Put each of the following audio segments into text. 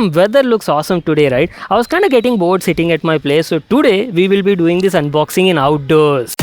some weather looks awesome today, right? I was kind of getting bored sitting at my place, so today we will be doing this unboxing in outdoors.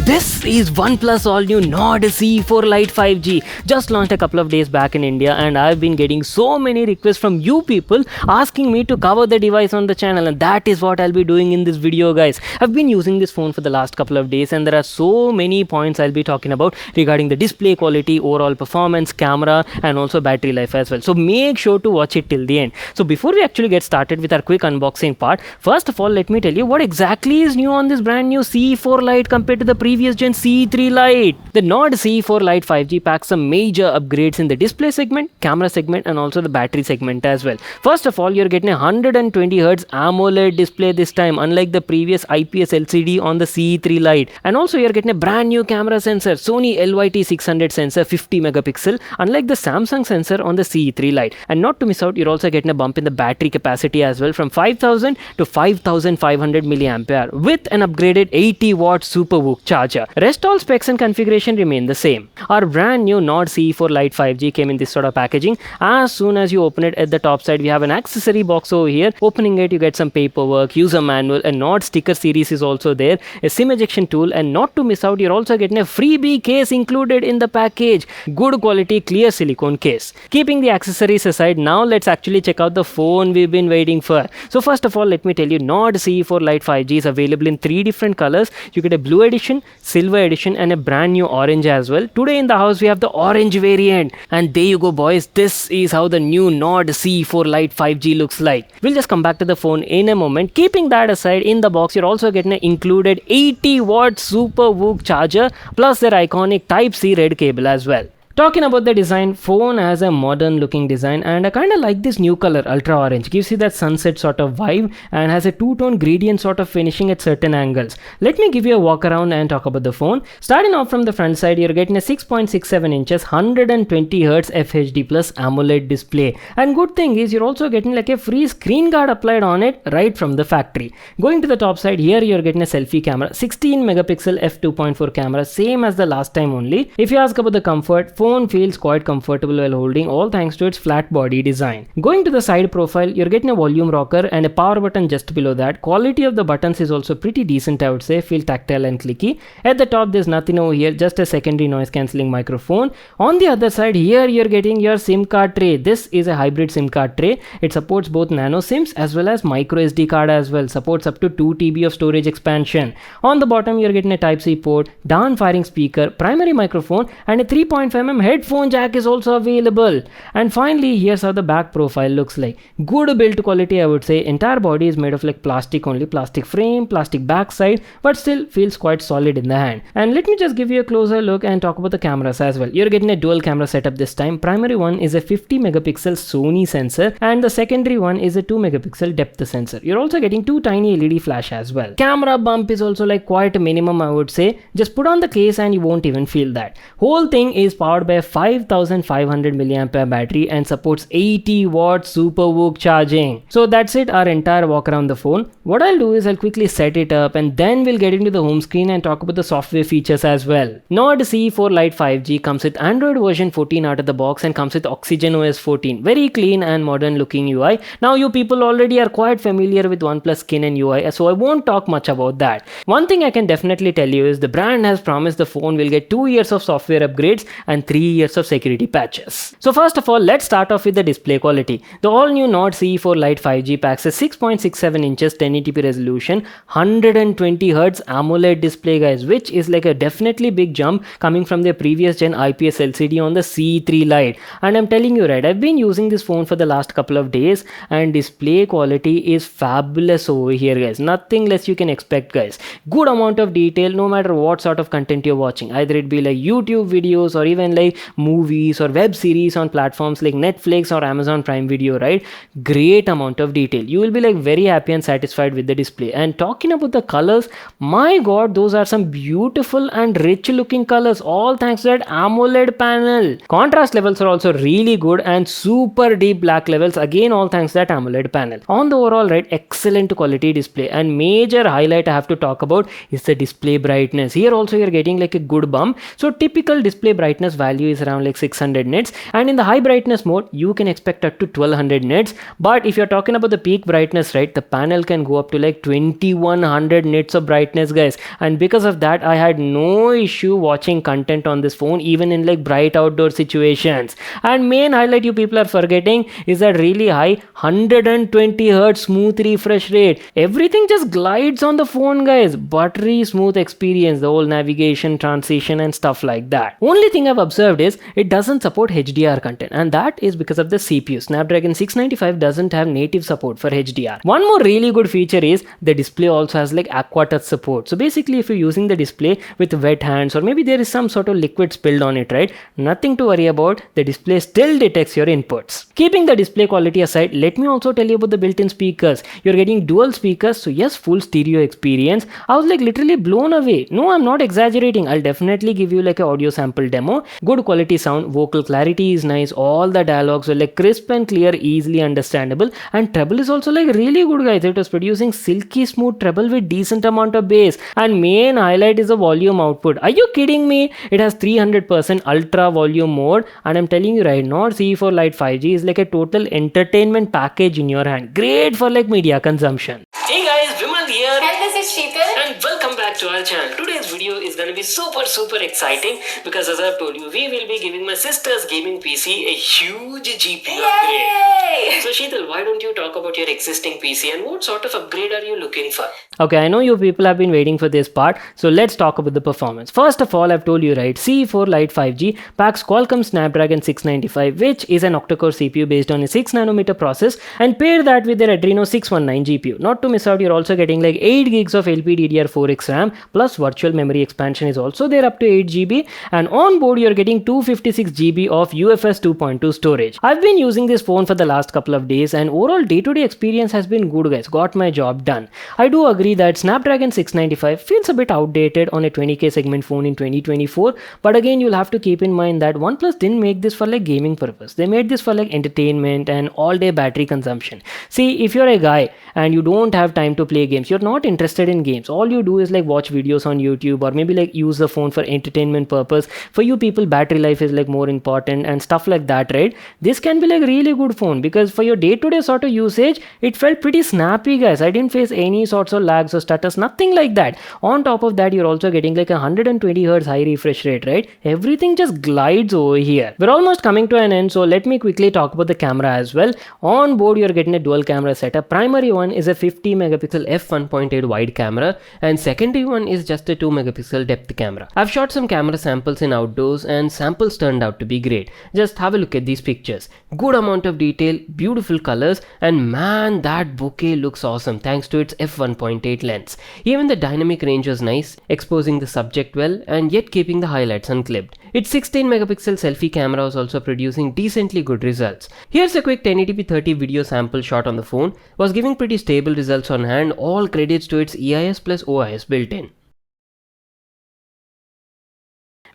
This is OnePlus all new Nord C4 Lite 5G. Just launched a couple of days back in India, and I've been getting so many requests from you people asking me to cover the device on the channel, and that is what I'll be doing in this video, guys. I've been using this phone for the last couple of days, and there are so many points I'll be talking about regarding the display quality, overall performance, camera, and also battery life as well. So make sure to watch it till the end. So before we actually get started with our quick unboxing part, first of all, let me tell you what exactly is new on this brand new C4 Lite compared to the previous gen C3 Lite. The Nord C4 Lite 5G packs some major upgrades in the display segment, camera segment, and also the battery segment as well. First of all, you're getting a 120Hz AMOLED display this time, unlike the previous IPS LCD on the C3 Lite. And also you're getting a brand new camera sensor, Sony LYT600 sensor 50 megapixel, unlike the Samsung sensor on the C3 Lite. And not to miss out, you're also getting a bump in the battery capacity as well, from 5000 to 5500 mAh with an upgraded 80 watt SuperVOOC charger. Rest all specs and configuration remain the same. Our brand new Nord C4 Lite 5G came in this sort of packaging. As soon as you open it, at the top side we have an accessory box over here. Opening it, you get some paperwork, user manual, a Nord sticker series is also there, a SIM ejection tool, and not to miss out, you're also getting a freebie case included in the package. Good quality clear silicone case. Keeping the accessories aside, now let's actually check out the phone we've been waiting for. So first of all, let me tell you, Nord C4 Lite 5G is available in 3 different colors. You get a blue edition, silver edition, and a brand new orange as well. Today in the house we have the orange variant, and there you go, boys. This is how the new Nord C4 Lite 5G looks like. We'll just come back to the phone in a moment. Keeping that aside, in the box you're also getting an included 80 watt SuperVOOC charger plus their iconic Type-C red cable as well. Talking about the design, phone has a modern looking design, and I kind of like this new color, ultra orange. Gives you that sunset sort of vibe and has a two-tone gradient sort of finishing at certain angles. Let me give you a walk around and talk about the phone. Starting off from the front side, you're getting a 6.67 inches 120Hz FHD plus AMOLED display. And good thing is you're also getting like a free screen guard applied on it right from the factory. Going to the top side, here you're getting a selfie camera, 16 megapixel f2.4 camera, same as the last time only. If you ask about the comfort, phone feels quite comfortable while holding, all thanks to its flat body design. Going to the side profile, you're getting a volume rocker and a power button just below that. Quality of the buttons is also pretty decent, I would say. Feel tactile and clicky. At the top, there's nothing over here, just a secondary noise cancelling microphone. On the other side, here you're getting your SIM card tray. This is a hybrid SIM card tray. It supports both nano SIMs as well as micro SD card as well. Supports up to 2 TB of storage expansion. On the bottom, you're getting a Type-C port, down firing speaker, primary microphone, and a 3.5mm headphone jack is also available. And finally, here's how the back profile looks like. Good build quality, I would say. Entire body is made of like plastic only, plastic frame, plastic backside, but still feels quite solid in the hand. And let me just give you a closer look and talk about the cameras as well. You're getting a dual camera setup this time. Primary one is a 50 megapixel Sony sensor, and the secondary one is a 2 megapixel depth sensor. You're also getting 2 tiny LED flash as well. Camera bump is also like quite a minimum, I would say. Just put on the case and you won't even feel that. Whole thing is powered by a 5500 mAh battery and supports 80 watt SuperVOOC charging. So that's it, our entire walk around the phone. What I'll do is I'll quickly set it up, and then we'll get into the home screen and talk about the software features as well. Nord C4 Lite 5G comes with Android version 14 out of the box and comes with Oxygen OS 14. Very clean and modern looking UI. Now you people already are quite familiar with OnePlus skin and UI, so I won't talk much about that. One thing I can definitely tell you is the brand has promised the phone will get 2 years of software upgrades and 3 years of security patches. So first of all, let's start off with the display quality. The all new Nord C4 Lite 5G packs a 6.67 inches 1080p resolution, 120Hz AMOLED display, guys, which is like a definitely big jump coming from their previous gen IPS LCD on the C3 Lite. And I'm telling you, right, I've been using this phone for the last couple of days, and display quality is fabulous over here, guys. Nothing less you can expect, guys. Good amount of detail no matter what sort of content you're watching, either it be like YouTube videos or even like like movies or web series on platforms like Netflix or Amazon Prime Video, right? Great amount of detail. You will be like very happy and satisfied with the display. And talking about the colors, my god, those are some beautiful and rich looking colors, all thanks to that AMOLED panel. Contrast levels are also really good and super deep black levels, again all thanks to that AMOLED panel. On the overall, right, excellent quality display. And major highlight I have to talk about is the display brightness. Here also you're getting like a good bump. So typical display brightness value is around like 600 nits, and in the high brightness mode you can expect up to 1200 nits. But if you're talking about the peak brightness, right, the panel can go up to like 2100 nits of brightness, guys. And because of that, I had no issue watching content on this phone even in like bright outdoor situations. And main highlight you people are forgetting is that really high 120 Hz smooth refresh rate. Everything just glides on the phone, guys. Buttery smooth experience, the whole navigation, transition and stuff like that. Only thing I've observed is it doesn't support HDR content, and that is because of the CPU. Snapdragon 695 doesn't have native support for HDR. One more really good feature is the display also has like aqua touch support. So basically if you're using the display with wet hands, or maybe there is some sort of liquid spilled on it, right, nothing to worry about. The display still detects your inputs. Keeping the display quality aside, let me also tell you about the built-in speakers. You're getting dual speakers, so yes, full stereo experience. I was like literally blown away. No, I'm not exaggerating. I'll definitely give you like an audio sample demo. Good quality sound, vocal clarity is nice, all the dialogues were like crisp and clear, easily understandable, and treble is also like really good, guys. It was producing silky smooth treble with decent amount of bass. And main highlight is the volume output. Are you kidding me? It has 300% ultra volume mode, and I'm telling you right, Nord CE4 Lite 5G is like a total entertainment package in your hand. Great for like media consumption. Hey guys, Vimal here. And this is Sheetal. And welcome back to our channel. Today's video is gonna be super exciting because as I've told you, we will be giving my sister's gaming PC a huge GPU upgrade. So Sheetal, why don't you talk about your existing PC and what sort of upgrade are you looking for? Okay, I know you people have been waiting for this part, so let's talk about the performance. First of all, I've told you right, CE4 Lite 5G packs Qualcomm Snapdragon 695, which is an octa-core CPU based on a 6nm process, and pair that with their Adreno 619 GPU. Not to miss out, you're also getting like 8 gigs of LPDDR4X RAM, plus virtual memory expansion is also there up to 8 GB, and on board you're getting 256 GB of UFS 2.2 storage. I've been using this phone for the last couple of days, and overall day-to-day experience has been good, guys. Got my job done. I do agree that Snapdragon 695 feels a bit outdated on a 20k segment phone in 2024, but again you'll have to keep in mind that OnePlus didn't make this for like gaming purpose. They made this for like entertainment and all-day battery consumption. See, if you're a guy and you don't have time to play games, you're not interested in games, all you do is like watch videos on YouTube or maybe like use the phone for entertainment purpose. For you people, battery life is like more important and stuff like that, right? This can be like really good phone because for your day-to-day sort of usage, it felt pretty snappy, guys. I didn't face any sorts of lags or stutters, nothing like that. On top of that, you're also getting like 120 Hz high refresh rate, right? Everything just glides over here. We're almost coming to an end, so let me quickly talk about the camera as well. On board, you're getting a dual camera setup. Primary one is a 50 megapixel f1.8 wide camera, and secondary one is just a 2 megapixel depth camera. I've shot some camera samples in outdoors, and samples turned out to be great. Just have a look at these pictures. Good amount of detail, beautiful colors, and man, that bokeh looks awesome thanks to its f1.8 lens. Even the dynamic range was nice, exposing the subject well and yet keeping the highlights unclipped. Its 16 megapixel selfie camera was also producing decently good results. Here's a quick 1080p 30 video sample shot on the phone. Was giving pretty stable results on hand, all credits to its EIS plus OIS built in.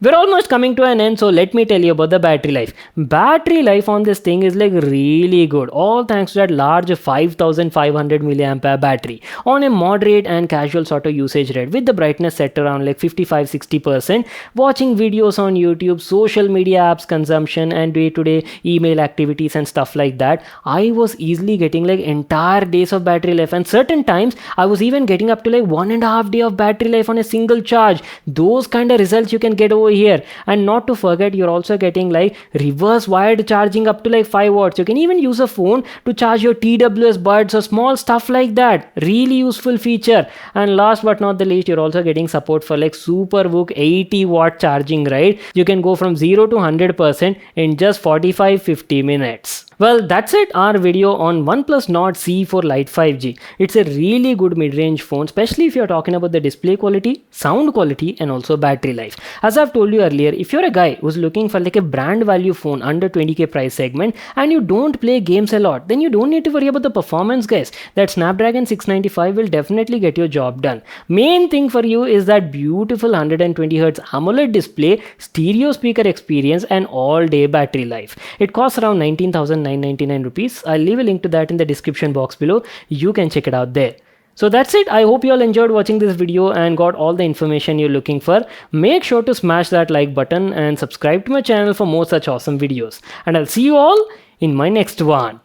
We're almost coming to an end, so let me tell you about the battery life. Battery life on this thing is like really good, all thanks to that large 5500 mAh battery on a moderate and casual sort of usage rate with the brightness set around like 55-60%. Watching videos on YouTube, social media apps consumption and day-to-day email activities and stuff like that, I was easily getting like entire days of battery life, and certain times I was even getting up to like 1.5 days of battery life on a single charge. Those kind of results you can get over here. And not to forget, you're also getting like reverse wired charging up to like 5 watts. You can even use a phone to charge your TWS buds or small stuff like that. Really useful feature. And last but not the least, you're also getting support for like SuperVOOC 80 watt charging, right? You can go from 0 to 100% in just 45-50 minutes. Well, that's it, our video on OnePlus Nord C for Lite 5G. It's a really good mid-range phone, especially if you're talking about the display quality, sound quality, and also battery life. As I've told you earlier, if you're a guy who's looking for like a brand value phone under 20k price segment and you don't play games a lot, then you don't need to worry about the performance, guys. That Snapdragon 695 will definitely get your job done. Main thing for you is that beautiful 120Hz AMOLED display, stereo speaker experience, and all-day battery life. It costs around 19,999 rupees. I'll leave a link to that in the description box below. You can check it out there. So that's it. I hope you all enjoyed watching this video and got all the information you're looking for. Make sure to smash that like button and subscribe to my channel for more such awesome videos. And I'll see you all in my next one.